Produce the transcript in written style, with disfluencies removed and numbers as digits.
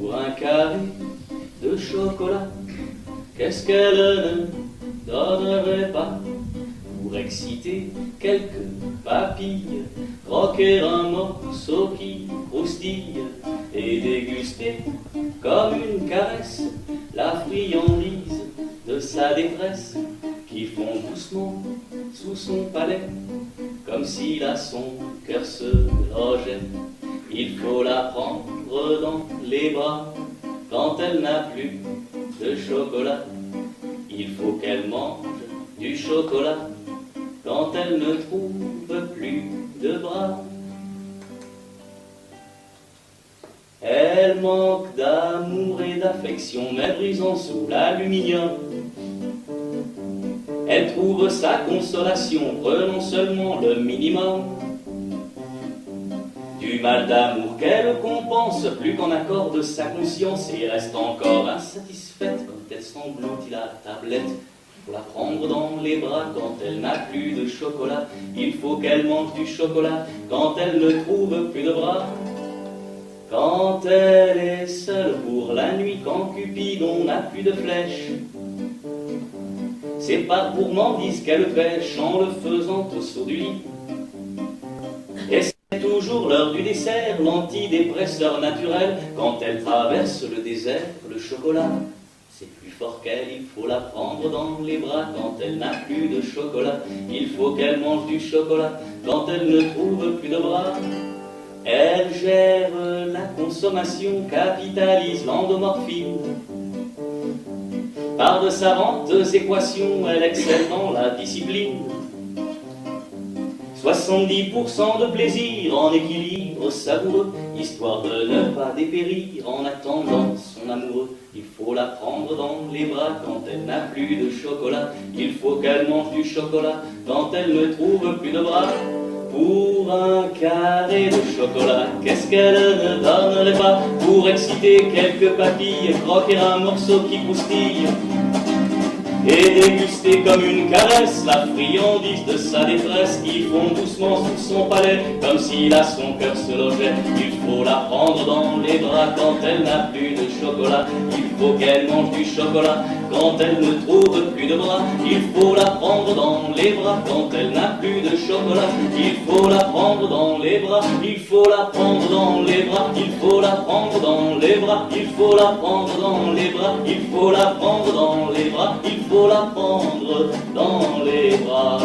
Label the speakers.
Speaker 1: pour un carré de chocolat. Qu'est-ce qu'elle ne donnerait pas pour exciter quelques papilles, croquer un morceau qui croustille et déguster comme une caresse la friandise de sa détresse qui fond doucement sous son palais comme si là son cœur se logeait. Il faut la prendre dans les bras quand elle n'a plus de chocolat. Il faut qu'elle mange du chocolat quand elle ne trouve plus de bras. Elle manque d'amour et d'affection, mais brisant sous l'aluminium. Elle trouve sa consolation, prenant seulement le minimum. Du mal d'amour qu'elle compense, plus qu'en accord de sa conscience, et reste encore insatisfaite quand elle s'engloutit la tablette. Pour la prendre dans les bras quand elle n'a plus de chocolat. Il faut qu'elle mange du chocolat quand elle ne trouve plus de bras. Quand elle est seule pour la nuit, quand Cupidon n'a plus de flèche, c'est par gourmandise qu'elle pêche en le faisant au saut du lit. Et c'est toujours l'heure du dessert, l'antidépresseur naturel. Quand elle traverse le désert, le chocolat, c'est plus fort qu'elle, il faut la prendre dans les bras quand elle n'a plus de chocolat. Il faut qu'elle mange du chocolat quand elle ne trouve plus de bras. Elle gère la consommation, capitalise l'endomorphine. Par de savantes équations, elle excelle dans la discipline. 70% de plaisir en équilibre savoureux, histoire de ne pas dépérir en attendant son amoureux. Il faut la prendre dans les bras quand elle n'a plus de chocolat. Il faut qu'elle mange du chocolat quand elle ne trouve plus de bras. Pour un carré de chocolat, qu'est-ce qu'elle ne donnerait pas pour exciter quelques papilles, croquer un morceau qui croustille et déguster comme une caresse la friandise de sa détresse qui fond doucement sous son palais comme si là son cœur se logeait. Il faut la prendre dans les bras quand elle n'a plus de chocolat. Il faut qu'elle mange du chocolat quand elle ne trouve plus de bras. Il faut la prendre dans les bras quand elle n'a plus de chocolat. Il faut la prendre dans les bras, il faut la prendre dans les bras, il faut la prendre dans les bras, il faut la prendre dans les bras, il faut la prendre dans les bras, il faut la prendre dans les bras.